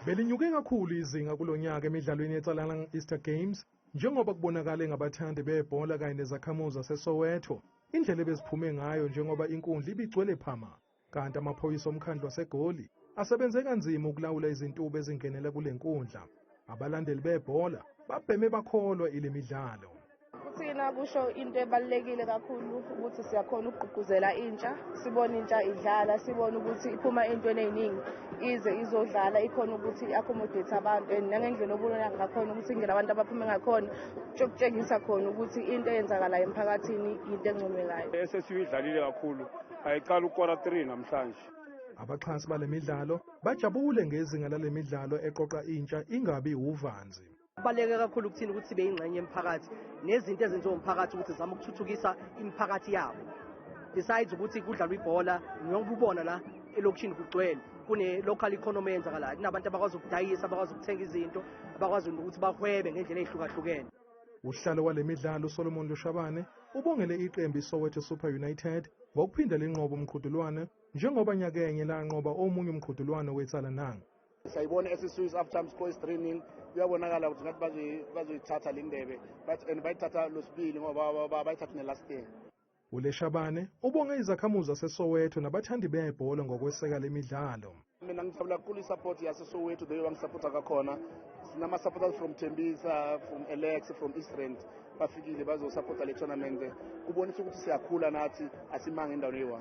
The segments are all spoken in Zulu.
Belinyuke kakhulu izinga kulonyaka emidlalweni yeTsalana Easter Games njengoba kubonakala ngabathandi bebhola kanye nezakhamuzi zaseSoweto. Indlela ebeziphume ngayo njengoba inkundla ibigcwele phama, kanti amaphoyisa omkhandlu waseGoli asebenze kanzima ukulawula izintuba ezingenela kule nkundla. Abalandeli bebhola babheme bakholwa ile midlalo. Kuthina kusho into ebalulekile kakhulu ukuthi siyakhona ukugqugquzela intsha, sibone intsha idlala, sibone ukuthi iphuma entweni eziningi ize izodlala, ikhona ukuthi i-accommodate abantu nangendlela obona ngakhona ukuthi indlela abantu abaphume ngakhona ukutshengisa khona ukuthi into eyenzakalayo emphakathini into encomekayo. SSU idlalile kakhulu, ayiqala ukora 3 namhlanje. Abaxhasi bale midlalo bajabule ngezinga lale midlalo eqoqa intsha ingabi uvanzi. Kubaluleke kakhulu ukuthini ukuthi sibe ingxenye yemphakathi nezinto ezenziwa umphakathi ukuthi zama ukuthuthukisa imiphakathi yabo. Besides ukuthi kudlalwa ibhola, ngiyokubona la elokishini kugcwele kune local economy eyenzakalayo, kunabantu abakwazi ukudayisa, abakwazi ukuthenga izinto, abakwazi ukuthi bahwebe ngendlela ezihlukahlukene. Uhlalo wale midlalo uSolomon Lushabane ubongele iqembu iSoweto Super United ngokuphinda linqoba umqhudelwano njengoba nyakenye lanqoba omunye umqhudelwano weTsalana. Sayibona SSU after score 3-0 kuyabonakala ukuthi ngathi bazoyithatha le ndebe and bayithatha losibili ngoba bayithatha nelast year. uLeshabane ubonge izakhamuzi zaseSoweto nabathandi bebhola ngokweseka le midlalo. Mina ngijabula kakhulu isupport yaseSoweto leyo bangisupporta kakhona. Sinama supporters from Tembisa, from Alex, from East Rand bafikile bazosupporta le tournament. Kubonisa ukuthi siyakhula nathi asimanga endaweni eyi-1.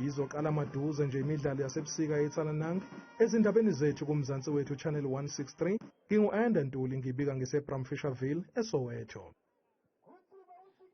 Izoqala maduze nje imidlalo yasebusika yeTsalana. Ezindabeni zethu kumzansi wethu channel 163 ngingu-Anda Ntuli ngibika ngise Bramfisherville eSoweto.